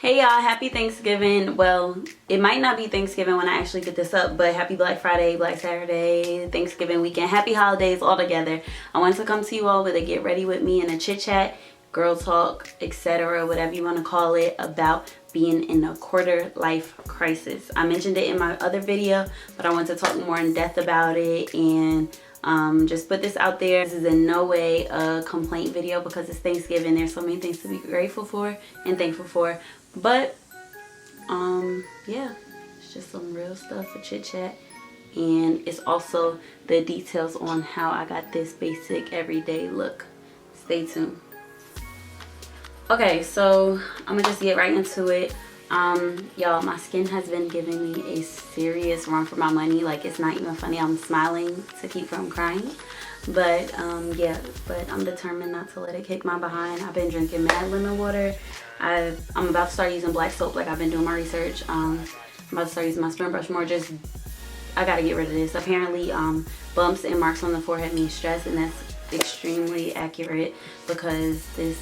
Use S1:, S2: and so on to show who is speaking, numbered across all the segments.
S1: Hey y'all, happy Thanksgiving. Well, it might not be Thanksgiving when I actually get this up, but happy Black Friday, Black Saturday, Thanksgiving weekend, happy holidays all together. I want to come to you all with a get ready with me and a chit chat, girl talk, etc., whatever you want to call it, about being in a quarter life crisis. I mentioned it in my other video, but I want to talk more in depth about it and just put this out there. This is in no way a complaint video because it's Thanksgiving. There's so many things to be grateful for and thankful for. But yeah, it's just some real stuff for chit chat, and it's also the details on how I got this basic everyday look. Stay tuned. Okay, so I'm gonna just get right into it. Y'all, my skin has been giving me a serious run for my money. Like, it's not even funny. I'm smiling to keep from crying. But yeah, but I'm determined not to let it kick my behind. I've been drinking mad lemon water. I'm about to start using black soap. Like, I've been doing my research. I'm about to start using my spin brush more. Just, I gotta get rid of this. Apparently bumps and marks on the forehead mean stress, and that's extremely accurate because this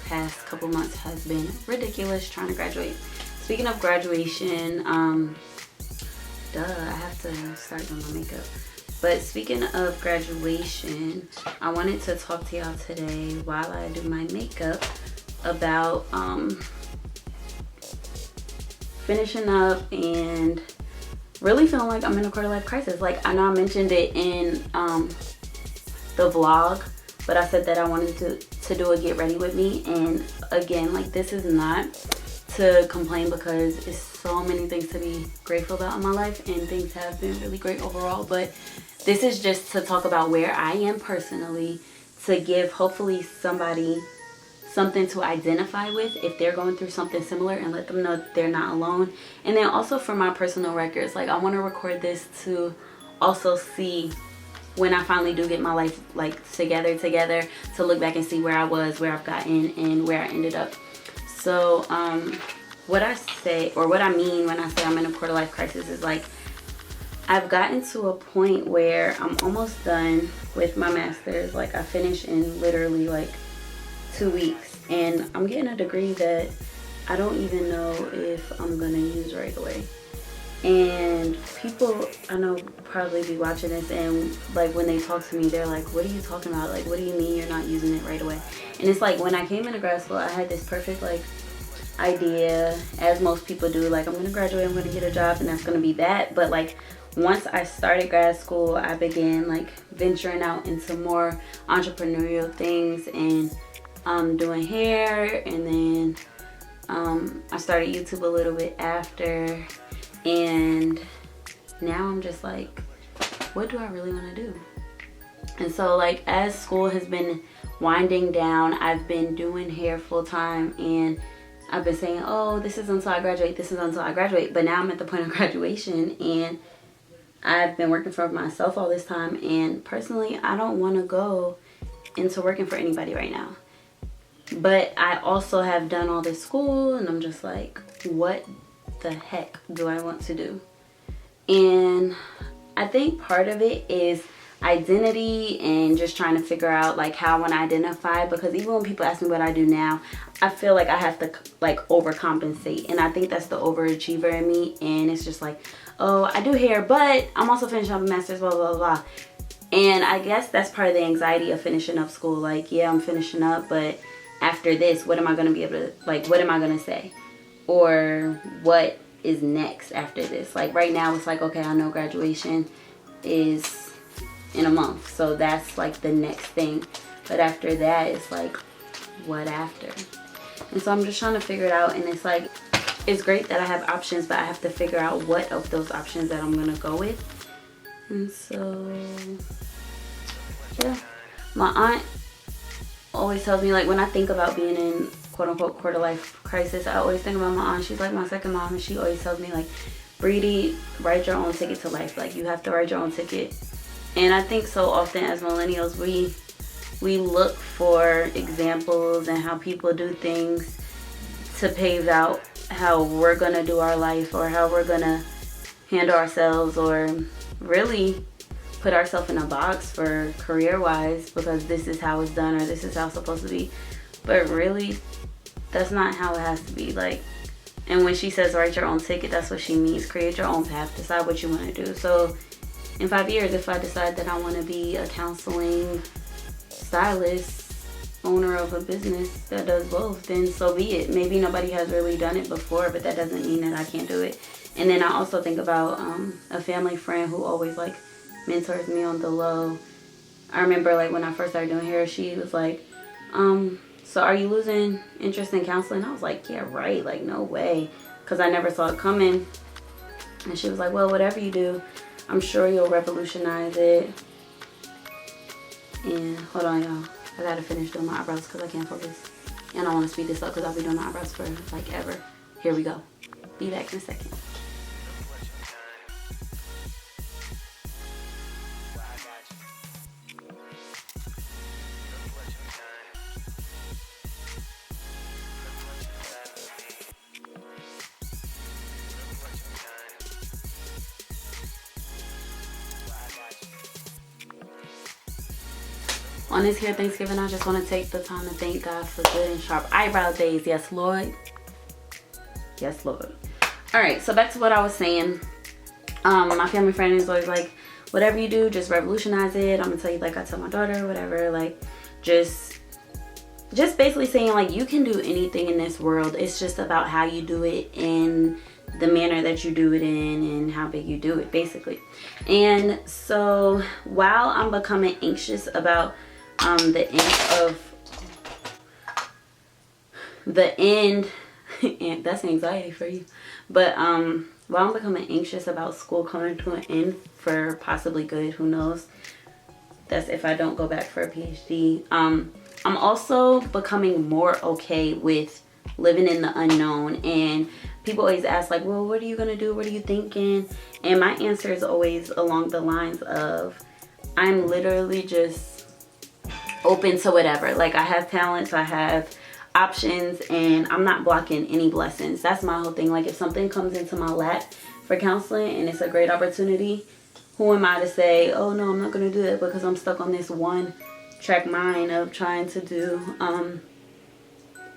S1: past couple months has been ridiculous trying to graduate. Speaking of graduation, I have to start doing my makeup. But speaking of graduation, I wanted to talk to y'all today while I do my makeup about finishing up and really feeling like I'm in a quarter life crisis. Like, I know I mentioned it in the vlog, but I said that I wanted to do a get ready with me. And again, like, this is not to complain because it's so many things to be grateful about in my life, and things have been really great overall. But this is just to talk about where I am personally, to give hopefully somebody something to identify with if they're going through something similar, and let them know that they're not alone. And then also for my personal records, like, I want to record this to also see when I finally do get my life like together, to look back and see where I was, where I've gotten, and where I ended up. So what I say, or what I mean when I say I'm in a quarter life crisis, is like, I've gotten to a point where I'm almost done with my master's. Like, I finished in literally like 2 weeks, and I'm getting a degree that I don't even know if I'm gonna use right away. And people I know probably be watching this, and like, when they talk to me, they're like, what are you talking about? Like, what do you mean you're not using it right away? And it's like, when I came into grad school, I had this perfect like idea, as most people do, like, I'm gonna graduate, I'm gonna get a job, and that's gonna be that. But like, once I started grad school, I began like venturing out into more entrepreneurial things, and doing hair, and then I started YouTube a little bit after, and now I'm just like, what do I really want to do? And so, like, as school has been winding down, I've been doing hair full time, and I've been saying, oh, this is until I graduate, this is until I graduate. But now I'm at the point of graduation, and I've been working for myself all this time, and personally, I don't want to go into working for anybody right now. But I also have done all this school, and I'm just like, what the heck do I want to do? And I think part of it is identity, and just trying to figure out like how I want to identify, because even when people ask me what I do now, I feel like I have to like overcompensate, and I think that's the overachiever in me. And it's just like, oh, I do hair, but I'm also finishing up a master's, blah blah blah. And I guess that's part of the anxiety of finishing up school. Like, yeah, I'm finishing up, but after this, what am I going to be able to, like, what am I going to say? Or what is next after this? Like, right now it's like, okay, I know graduation is in a month, so that's like the next thing. But after that, it's like, what after? And so I'm just trying to figure it out. And it's like, it's great that I have options, but I have to figure out what of those options that I'm going to go with. And so, yeah, my aunt always tells me, like, when I think about being in quote-unquote quarter life crisis, I always think about my aunt. She's like my second mom, and she always tells me, like, Breedy, write your own ticket to life. Like, you have to write your own ticket. And I think so often as millennials, we look for examples and how people do things to pave out how we're gonna do our life, or how we're gonna handle ourselves, or really put ourselves in a box for career-wise, because this is how it's done, or this is how it's supposed to be. But really, that's not how it has to be. Like, And when she says write your own ticket, that's what she means. Create your own path. Decide what you want to do. So in 5 years, if I decide that I want to be a counseling stylist, owner of a business that does both, then so be it. Maybe nobody has really done it before, but that doesn't mean that I can't do it. And then I also think about a family friend who always like mentors me on the low. I remember like when I first started doing hair, she was like, so are you losing interest in counseling? I was like, yeah, right. Like, no way. Because I never saw it coming. And she was like, well, whatever you do, I'm sure you'll revolutionize it. And hold on, y'all. I gotta finish doing my eyebrows because I can't focus. And I want to speed this up because I'll be doing my eyebrows for like ever. Here we go. Be back in a second. On this here Thanksgiving, I just want to take the time to thank God for good and sharp eyebrow days. Yes, Lord. Yes, Lord. All right, so back to what I was saying. My family friend is always like, whatever you do, just revolutionize it. I'm gonna tell you like I tell my daughter, whatever. Like, just basically saying like you can do anything in this world. It's just about how you do it in the manner that you do it in and how big you do it, basically. And so while I'm becoming anxious about the end and that's anxiety for you, but while I'm becoming anxious about school coming to an end for possibly good, who knows, that's if I don't go back for a PhD. I'm also becoming more okay with living in the unknown. And people always ask like, well, what are you gonna do, what are you thinking? And my answer is always along the lines of, I'm literally just open to whatever. Like, I have talents, I have options, and I'm not blocking any blessings. That's my whole thing. Like, if something comes into my lap for counseling and it's a great opportunity, who am I to say, oh no, I'm not gonna do it because I'm stuck on this one track mind of trying to do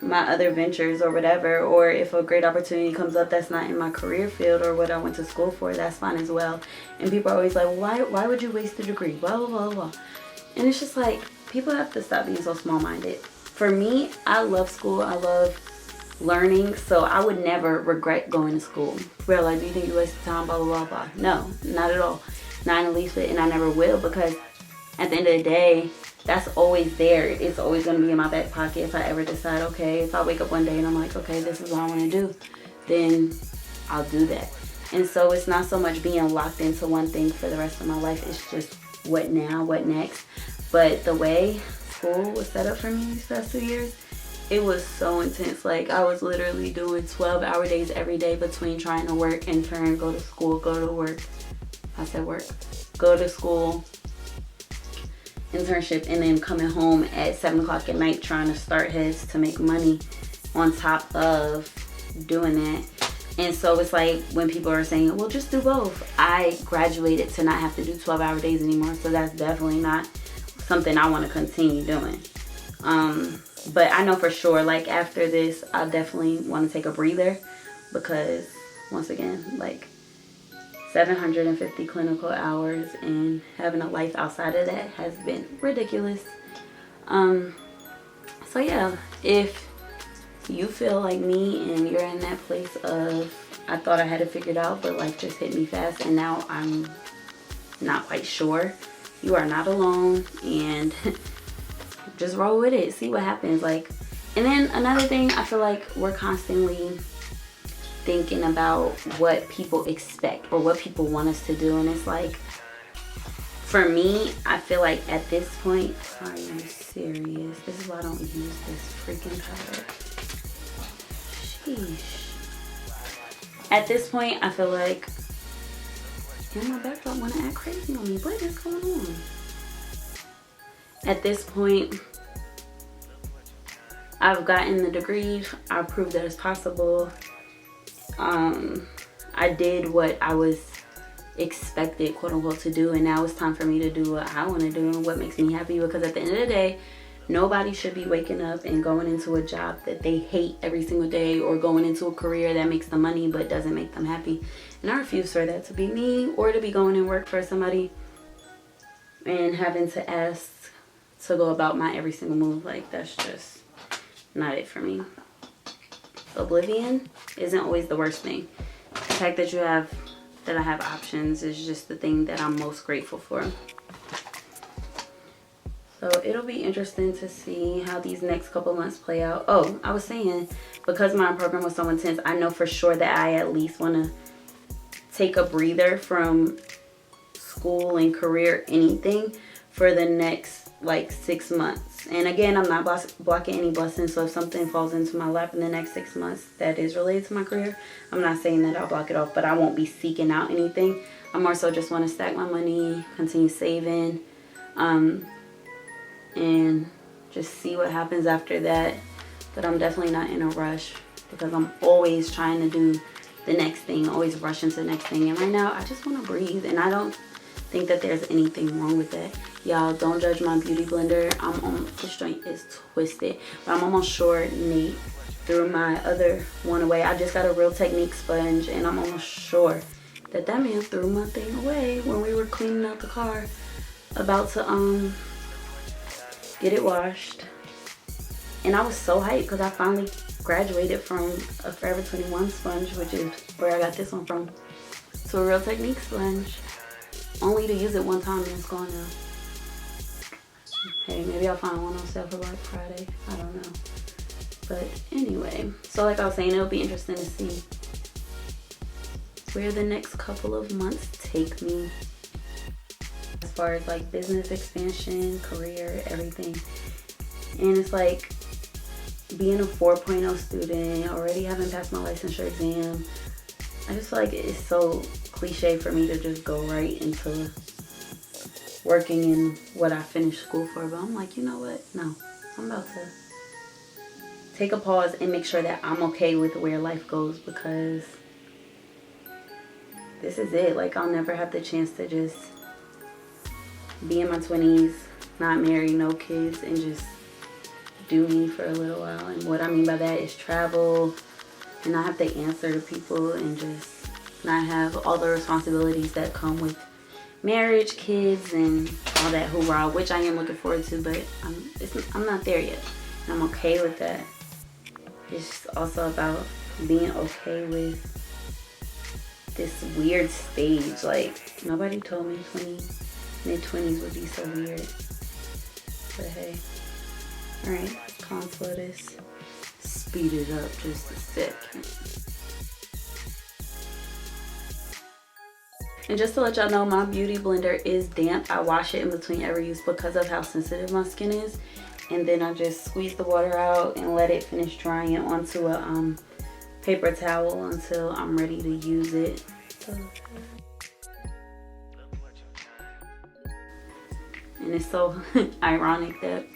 S1: my other ventures or whatever. Or if a great opportunity comes up that's not in my career field or what I went to school for, that's fine as well. And people are always like, why would you waste a degree, blah blah blah blah. And it's just like, people have to stop being so small-minded. For me, I love school, I love learning, so I would never regret going to school. Real, like, do you think you wasted time, blah blah blah blah? No, not at all, not in the least bit. And I never will, because at the end of the day, that's always there. It's always going to be in my back pocket. If I ever decide, okay, if I wake up one day and I'm like, okay, this is what I want to do, then I'll do that. And so it's not so much being locked into one thing for the rest of my life. It's just what now, what next. But the way school was set up for me these past 2 years, it was so intense. Like, I was literally doing 12-hour days every day between trying to work, intern, go to school, go to work. I said work. Go to school, internship, and then coming home at 7 o'clock at night trying to start heads to make money on top of doing that. And so it's like when people are saying, well, just do both. I graduated to not have to do 12-hour days anymore, so that's definitely not something I want to continue doing. But I know for sure, like, after this, I definitely want to take a breather, because once again, like, 750 clinical hours and having a life outside of that has been ridiculous. So yeah, if you feel like me and you're in that place of, I thought I had it figured out, but life just hit me fast and now I'm not quite sure, you are not alone, and just roll with it, see what happens. Like, and then another thing, I feel like we're constantly thinking about what people expect or what people want us to do, and it's like, for me, I feel like at this point, are you serious? This is why I don't use this freaking palette. Sheesh. At this point, I feel like, and my backdrop want to act crazy on me. What is going on? At this point, I've gotten the degree. I proved that it's possible. I did what I was expected, quote unquote, to do, and now it's time for me to do what I want to do and what makes me happy, because at the end of the day, Nobody should be waking up and going into a job that they hate every single day, or going into a career that makes them money but doesn't make them happy. And I refuse for that to be me, or to be going and work for somebody and having to ask to go about my every single move. Like, that's just not it for me. Oblivion isn't always the worst thing. The fact that I have options is just the thing that I'm most grateful for. So it'll be interesting to see how these next couple months play out. Oh, I was saying, because my program was so intense, I know for sure that I at least want to take a breather from school and career, anything, for the next like 6 months. And again, I'm not blocking any blessings, so if something falls into my lap in the next 6 months that is related to my career, I'm not saying that I'll block it off, but I won't be seeking out anything. I more so just want to stack my money, continue saving, and just see what happens after that. But I'm definitely not in a rush, because I'm always trying to do the next thing, always rushing to the next thing. And right now I just want to breathe, and I don't think that there's anything wrong with that. Y'all, don't judge my beauty blender. This joint is twisted, but I'm almost sure Nate threw my other one away. I just got a Real Technique sponge, and I'm almost sure that man threw my thing away when we were cleaning out the car, about to get it washed. And I was so hyped because I finally graduated from a Forever 21 sponge, which is where I got this one from, to a Real Technique sponge, only to use it one time and it's gone now. Hey, maybe I'll find one on sale for Black Friday. I don't know. But anyway, so like I was saying, it'll be interesting to see where the next couple of months take me, as far as like business expansion, career, everything. And it's like, being a 4.0 student, already having passed my licensure exam, I just feel like it's so cliche for me to just go right into working in what I finished school for. But I'm like, you know what? No, I'm about to take a pause and make sure that I'm okay with where life goes, because this is it. Like, I'll never have the chance to just be in my 20s, not married, no kids, and just do me for a little while. And what I mean by that is travel and not have to answer to people, and just not have all the responsibilities that come with marriage, kids, and all that hoorah, which I am looking forward to, but I'm not there yet, and I'm okay with that. It's also about being okay with this weird stage. Like, nobody told me mid-20s would be so weird, but hey. Alright, let's console this. Speed it up just a second. And just to let y'all know, my beauty blender is damp. I wash it in between every use because of how sensitive my skin is. And then I just squeeze the water out and let it finish drying it onto a paper towel until I'm ready to use it. And it's so ironic that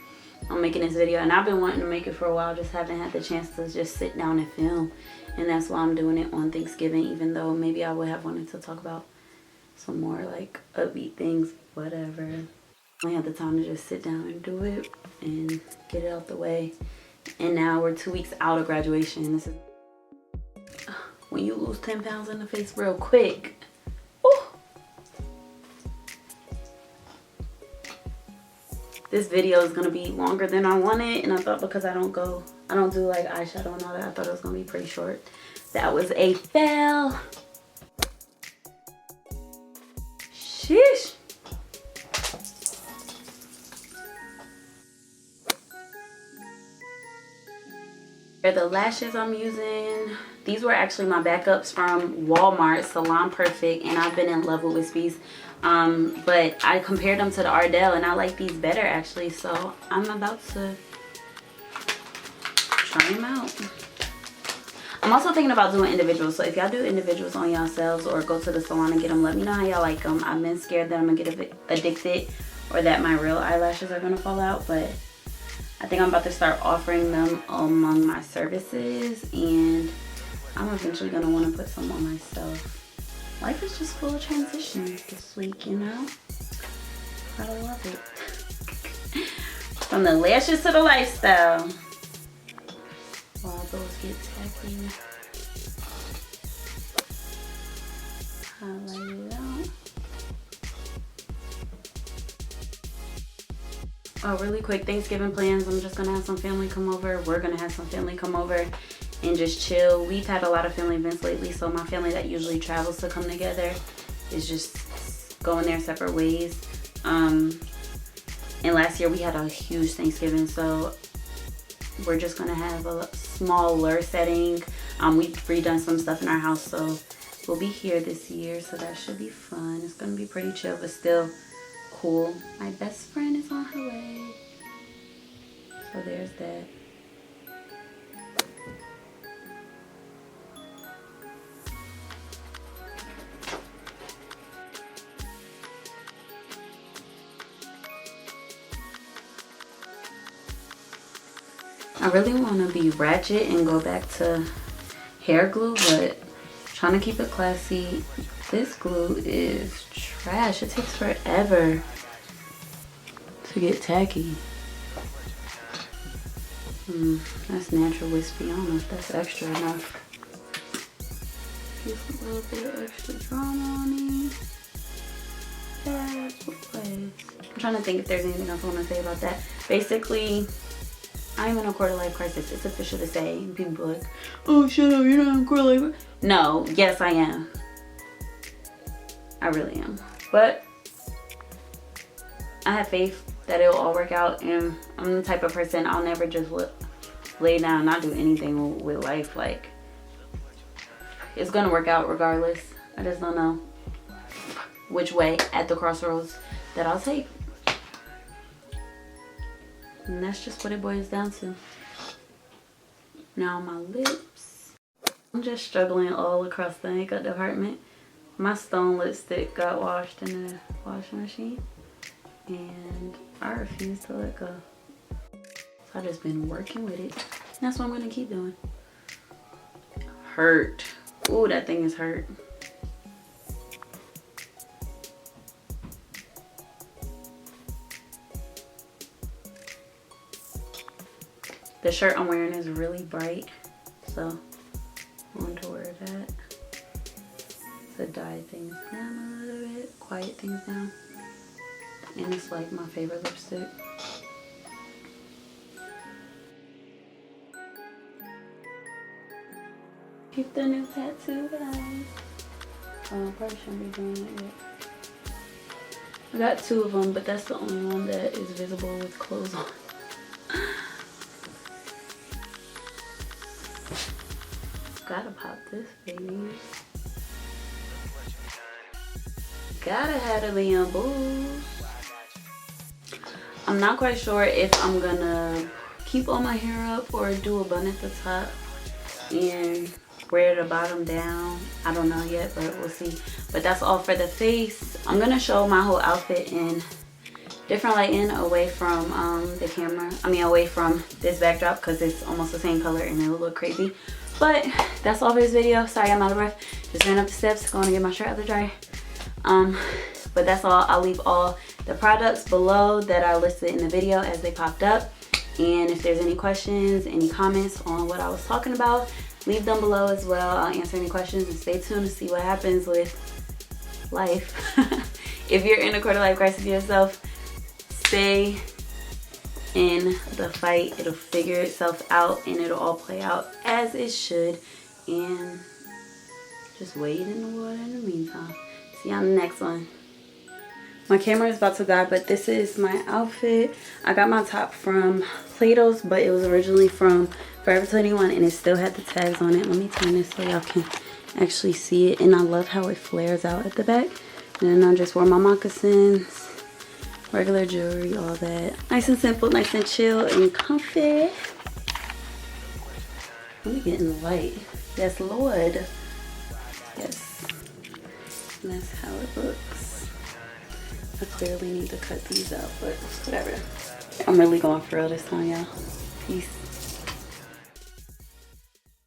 S1: I'm making this video, and I've been wanting to make it for a while, just haven't had the chance to just sit down and film. And that's why I'm doing it on Thanksgiving, even though maybe I would have wanted to talk about some more like upbeat things, whatever. I had the time to just sit down and do it and get it out the way. And now we're 2 weeks out of graduation. This is when you lose 10 pounds in the face real quick. This video is gonna be longer than I wanted, and I thought, because I don't do like eyeshadow and all that, I thought it was gonna be pretty short. That was a fail. Sheesh. The lashes I'm using, these were actually my backups from Walmart, Salon Perfect, and I've been in love with Wispies. But I compared them to the Ardell, and I like these better actually, so I'm about to try them out. I'm also thinking about doing individuals, so if y'all do individuals on yourselves or go to the salon and get them, let me know how y'all like them. I've been scared that I'm gonna get addicted or that my real eyelashes are gonna fall out, but I think I'm about to start offering them among my services, and I'm eventually gonna want to put some on myself. Life is just full of transitions this week, you know? Gotta love it. From the lashes to the lifestyle. While those get tacky. Highlight it out. Oh, really quick Thanksgiving plans. I'm just gonna have some family come over. We're gonna have some family come over and just chill. We've had a lot of family events lately, so my family that usually travels to come together is just going their separate ways. And last year we had a huge Thanksgiving, so we're just gonna have a smaller setting. We've redone some stuff in our house, so we'll be here this year, so that should be fun. It's gonna be pretty chill, but still cool. My best friend is on her way, so there's that. I really want to be ratchet and go back to hair glue, but trying to keep it classy. This glue is trash. It takes forever to get tacky. That's natural wispy. I don't know if that's extra enough. Just a little bit of extra drama on it. That's what it is. I'm trying to think if there's anything else I want to say about that. Basically, I'm in a quarter life crisis. It's official to say. And people are like, oh, shut up, you're not in a quarter life. No, yes, I am. I really am. But I have faith that it'll all work out. And I'm the type of person, I'll never just lay down and not do anything with life. Like, it's going to work out regardless. I just don't know which way at the crossroads that I'll take. And that's just what it boils down to. Now my lips. I'm just struggling all across the makeup department. My stone lipstick got washed in the washing machine, and I refuse to let go. So I've just been working with it. That's what I'm gonna keep doing. Hurt. Ooh, that thing is hurt. The shirt I'm wearing is really bright, so I want to wear that to dye things down a little bit, quiet things down. And it's like my favorite lipstick. Keep the new tattoo, guys. Oh, I probably shouldn't be doing it yet. I got 2 of them, but that's the only one that is visible with clothes on. Gotta pop this, baby. Gotta have the bamboos. I'm not quite sure if I'm gonna keep all my hair up or do a bun at the top and wear the bottom down. I don't know yet, but we'll see. But that's all for the face. I'm gonna show my whole outfit in different lighting away from the camera. I mean, away from this backdrop, because it's almost the same color and it'll look crazy. But that's all for this video. Sorry, I'm out of breath. Just ran up the steps, going to get my shirt out the dryer. But that's all. I'll leave all the products below that I listed in the video as they popped up. And if there's any questions, any comments on what I was talking about, leave them below as well. I'll answer any questions, and stay tuned to see what happens with life. If you're in a quarter life crisis yourself, stay in the fight. It'll figure itself out, and it'll all play out as it should. And just wade in the water in the meantime. See you on the next one. My camera is about to die, but this is my outfit. I got my top from Plato's, but it was originally from Forever 21, and it still had the tags on it. Let me turn this so y'all can actually see it. And I love how it flares out at the back. And then I just wore my moccasins, regular jewelry, all that. Nice and simple, nice and chill and comfy. Let me get in the light. Yes, Lord. Yes. And that's how it looks. I clearly need to cut these out, but whatever. I'm really going for real this time, y'all. Peace.